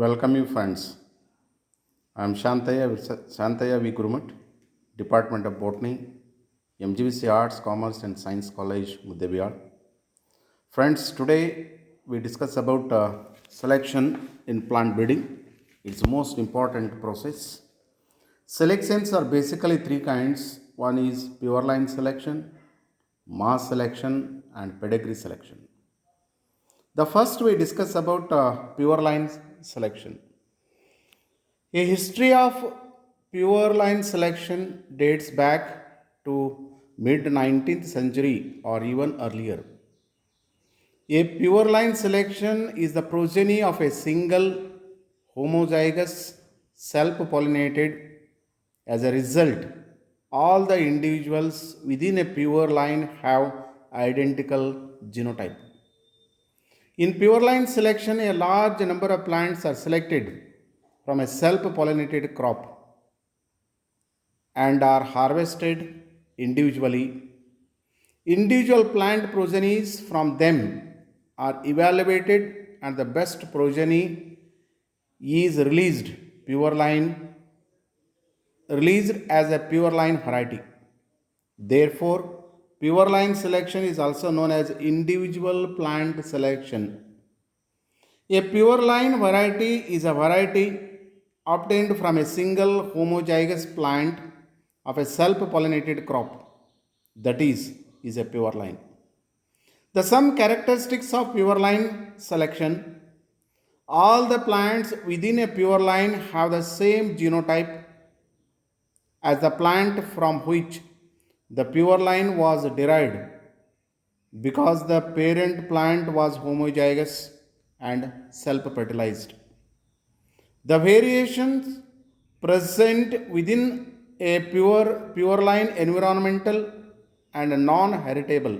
Welcome you friends. I am Shantaya V. Gurumat, Department of Botany, MGVC Arts, Commerce and Science College, Muddebiyal. Friends, today we discuss about selection in plant breeding. It's the most important process. Selections are basically three kinds. One is pure line selection, mass selection and pedigree selection. The first we discuss about pure line selection. A history of pure line selection dates back to mid 19th century or even earlier. A pure line selection is the progeny of a single homozygous self-pollinated. As a result, all the individuals within a pure line have identical genotype. In pure line selection, a large number of plants are selected from a self-pollinated crop and are harvested individually. Individual plant progenies from them are evaluated and the best progeny is released as a pure line variety. Therefore, pure line selection is also known as individual plant selection. A pure line variety is a variety obtained from a single homozygous plant of a self-pollinated crop. That is a pure line. The some characteristics of pure line selection. All the plants within a pure line have the same genotype as the plant from which the pure line was derived because the parent plant was homozygous and self-fertilized. The variations present within a pure line environmental and non-heritable,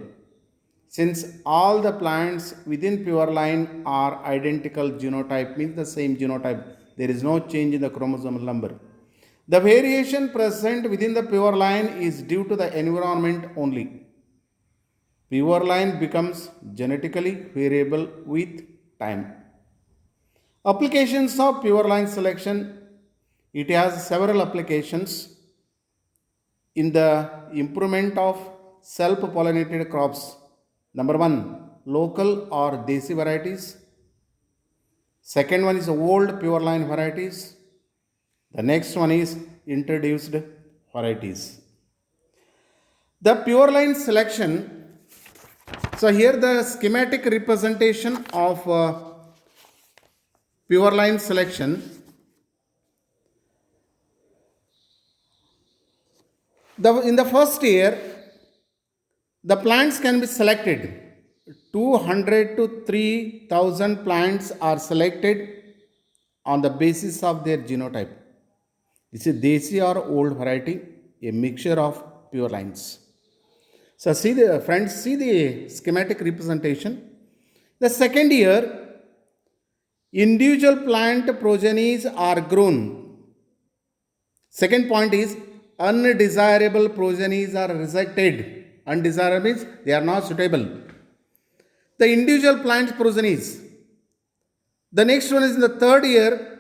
since all the plants within pure line are identical genotype, means the same genotype, there is no change in the chromosomal number. The variation present within the pure line is due to the environment only. Pure line becomes genetically variable with time. Applications of pure line selection. It has several applications in the improvement of self-pollinated crops. Number one, local or desi varieties. Second one is old pure line varieties. The next one is introduced varieties. The pure line selection. So here the schematic representation of pure line selection. In the first year, the plants can be selected. 200 to 3000 plants are selected on the basis of their genotype. This is desi or old variety, a mixture of pure lines. So see the schematic representation. The second year, individual plant progenies are grown. Second point is undesirable progenies are rejected. Undesirable means they are not suitable. The individual plant progenies. The next one is in the third year,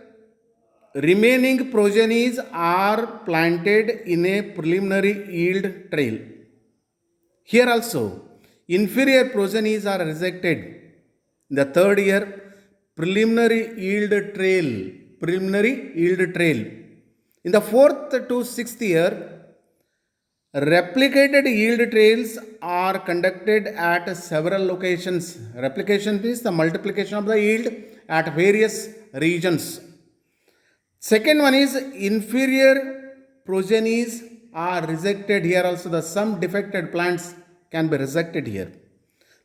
remaining progenies are planted in a preliminary yield trail. Here also, inferior progenies are rejected. In the third year, preliminary yield trail. In the fourth to sixth year, replicated yield trails are conducted at several locations. Replication means the multiplication of the yield at various regions. Second one is inferior progenies are rejected. Here also the some defected plants can be rejected here.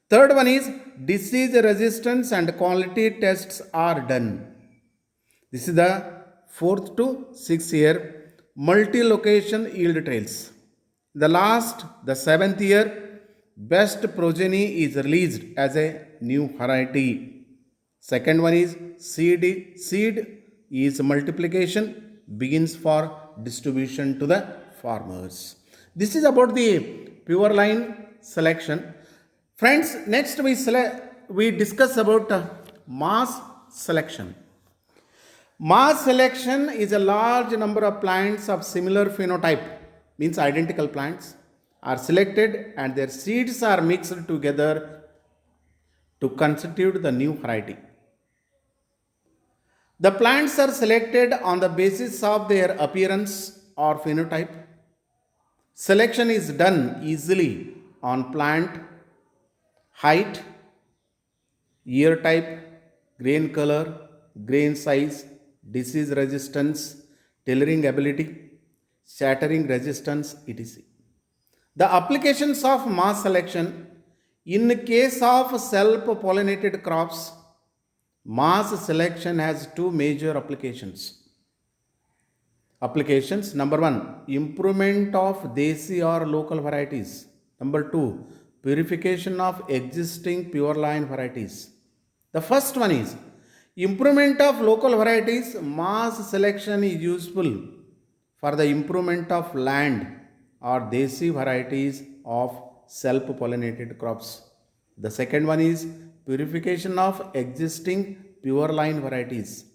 Third one is disease resistance and quality tests are done. This is the fourth to sixth year multi-location yield trails. The seventh year, best progeny is released as a new variety. Second one is seed is multiplication begins for distribution to the farmers. This is about the pure line selection. Friends, next we discuss about mass selection. Mass selection is a large number of plants of similar phenotype, means identical plants, are selected and their seeds are mixed together to constitute the new variety. The plants are selected on the basis of their appearance or phenotype. Selection is done easily on plant height, year type, grain color, grain size, disease resistance, tillering ability, shattering resistance, etc. The applications of mass selection in case of self-pollinated crops, mass selection has two major applications. Number one, improvement of desi or local varieties. Number two, purification of existing pure line varieties. The first one is improvement of local varieties. Mass selection is useful for the improvement of land or desi varieties of self-pollinated crops. The second one is purification of existing pure line varieties.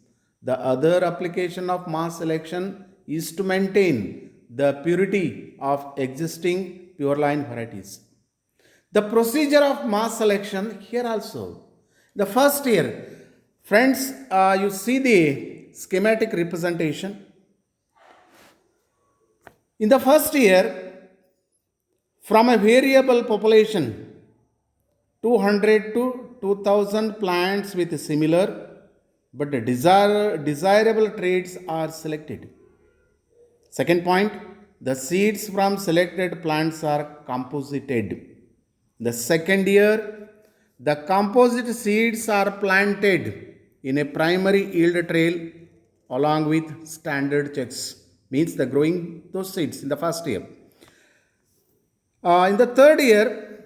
The other application of mass selection is to maintain the purity of existing pure line varieties. The procedure of mass selection here also. The first year, friends, you see the schematic representation. In the first year, from a variable population, 200 to 2000 plants with similar but desirable traits are selected. Second point, the seeds from selected plants are composited. The second year, the composite seeds are planted in a primary yield trail along with standard checks. Means the growing those seeds in the first year. In the third year,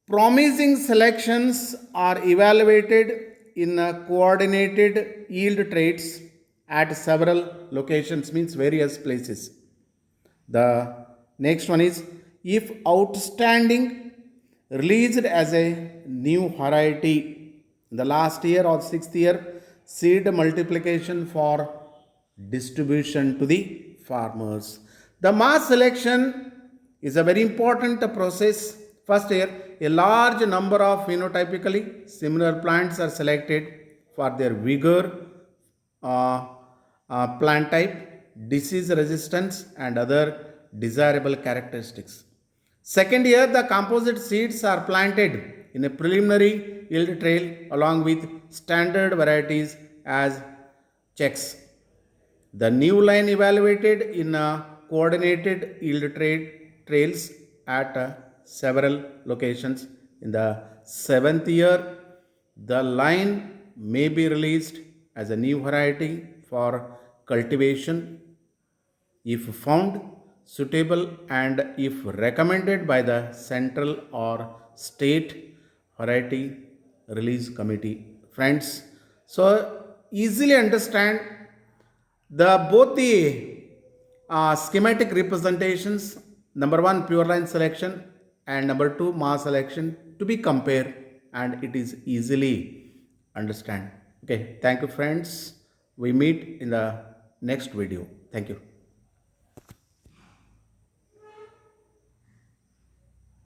promising selections are evaluated in coordinated yield traits at several locations, means various places. The next one is if outstanding, released as a new variety in the last year or sixth year, seed multiplication for distribution to the farmers. The mass selection is a very important process. First year, a large number of phenotypically similar plants are selected for their vigor, plant type, disease resistance, and other desirable characteristics. Second year, the composite seeds are planted in a preliminary yield trail along with standard varieties as checks. The new line evaluated in coordinated yield trails at several locations. In the seventh year, the line may be released as a new variety for cultivation if found suitable and if recommended by the central or state variety release committee. Friends, so easily understand the both the schematic representations, number one pure line selection and number two mass selection to be compared, and it is easily understand. Okay, thank you friends. We meet in the next video. Thank you.